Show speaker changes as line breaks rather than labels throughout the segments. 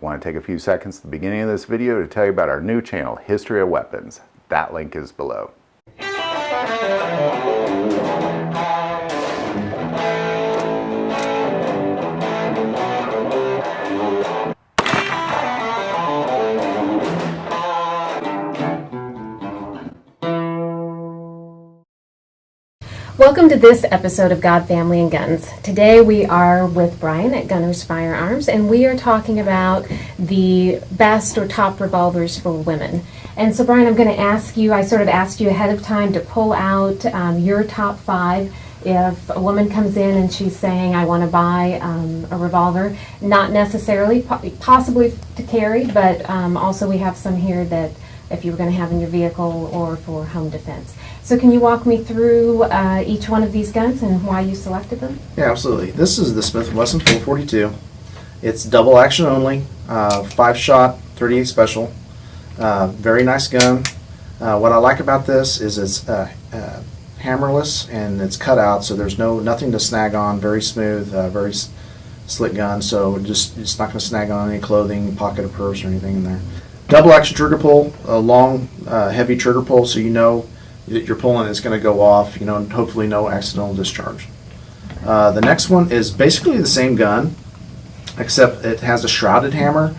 want to take a few seconds at the beginning of this video to tell you about our new channel, History of Weapons. That link is below.
Welcome to this episode of God, Family, and Guns. Today we are with Brian at Gunner's Firearms, and we are talking about the best or top revolvers for women. And so Brian, I'm going to ask you, I sort of asked you ahead of time to pull out your top 5. If a woman comes in and she's saying, I want to buy a revolver, not necessarily, possibly to carry, but also we have some here that if you were going to have in your vehicle or for home defense. So can you walk me through each one of these guns and why you selected them?
Yeah, absolutely. This is the Smith & Wesson 442. It's double action only, 5-shot, 38 special. Very nice gun. What I like about this is it's hammerless and it's cut out, so there's nothing to snag on. Very smooth, very slick gun. So it's not going to snag on any clothing, pocket, or purse, or anything in there. Double action trigger pull, a long, heavy trigger pull, so you know that you're pulling is going to go off, and hopefully no accidental discharge. The next one is basically the same gun, except it has a shrouded hammer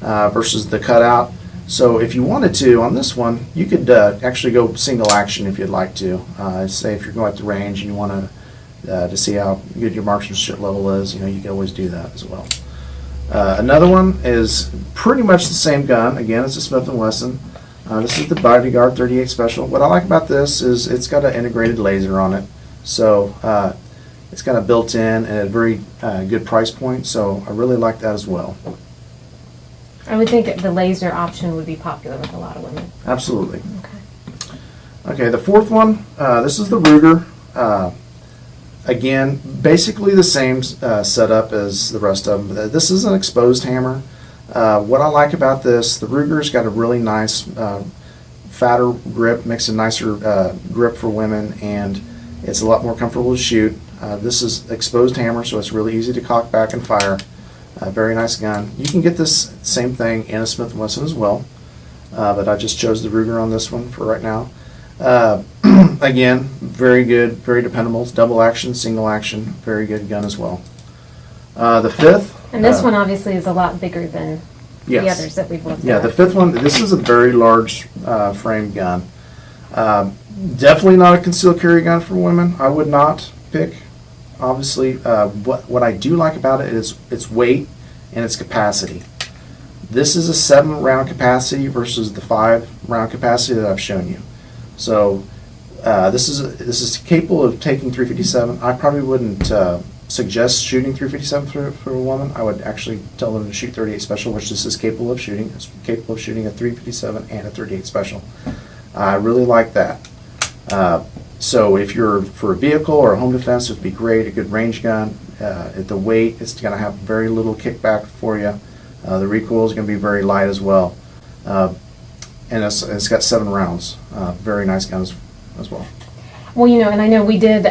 versus the cutout. So if you wanted to, on this one, you could actually go single action if you'd like to. Say if you're going at the range and you want to see how good your marksmanship level is, you can always do that as well. Another one is pretty much the same gun. Again, it's a Smith & Wesson. This is the Bodyguard 38 Special. What I like about this is it's got an integrated laser on it. So it's got a built-in and a very good price point. So I really like that as well.
I would think the laser option would be popular with a lot of women.
Absolutely. Okay, the fourth one, this is the Ruger. Again, basically the same setup as the rest of them. This is an exposed hammer. What I like about this, the Ruger's got a really nice fatter grip, makes a nicer grip for women, and it's a lot more comfortable to shoot. This is exposed hammer, so it's really easy to cock back and fire. Very nice gun. You can get this same thing in a Smith & Wesson as well, but I just chose the Ruger on this one for right now. Again, very good, very dependable. It's double action, single action, very good gun as well. The fifth.
And this one obviously is a lot bigger than the others that we've looked at.
Yeah, the fifth one, this is a very large frame gun. Definitely not a concealed carry gun for women. I would not pick. Obviously, what I do like about it is its weight and its capacity. This is a 7-round capacity versus the 5-round capacity that I've shown you. So this is capable of taking 357. I probably wouldn't suggest shooting 357 for a woman. I would actually tell them to shoot 38 Special, which this is capable of shooting. It's capable of shooting a 357 and a 38 Special. I really like that. So if you're for a vehicle or a home defense, it would be great. A good range gun. At the weight, it's going to have very little kickback for you. The recoil is going to be very light as well. And it's got 7 rounds. Very nice gun as well.
Well, and I know we did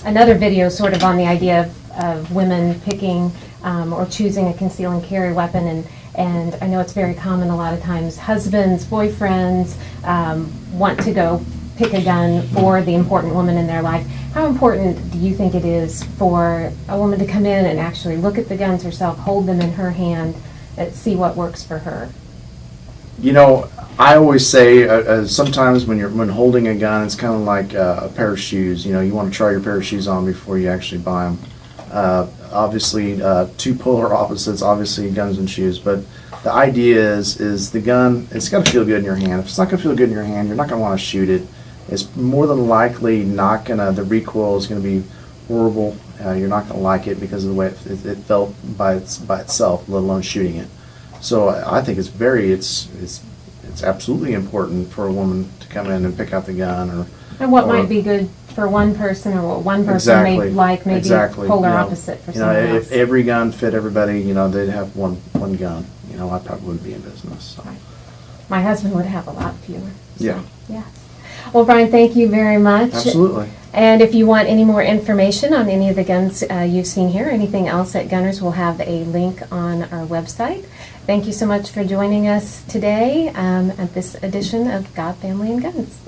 another video sort of on the idea of women picking or choosing a conceal and carry weapon, and I know it's very common a lot of times. Husbands, boyfriends want to go pick a gun for the important woman in their life. How important do you think it is for a woman to come in and actually look at the guns herself, hold them in her hand, and see what works for her?
I always say sometimes when holding a gun, it's kind of like a pair of shoes. You want to try your pair of shoes on before you actually buy them. Obviously, two polar opposites, obviously guns and shoes, but the idea is the gun, it's got to feel good in your hand. If it's not going to feel good in your hand, you're not going to want to shoot it. It's more than likely not going to, the recoil is going to be horrible. You're not going to like it because of the way it felt by itself, let alone shooting it. So I think it's absolutely important for a woman to come in and pick out the gun.
And what might be good for one person, or what one person may like, maybe polar opposite for someone else.
If every gun fit everybody, they'd have one gun. I probably wouldn't be in business. So.
Right. My husband would have a lot fewer. So,
yeah.
Yeah. Well, Brian, thank you very much.
Absolutely.
And if you want any more information on any of the guns you've seen here, anything else at Gunners, we'll have a link on our website. Thank you so much for joining us today at this edition of God, Family, and Guns.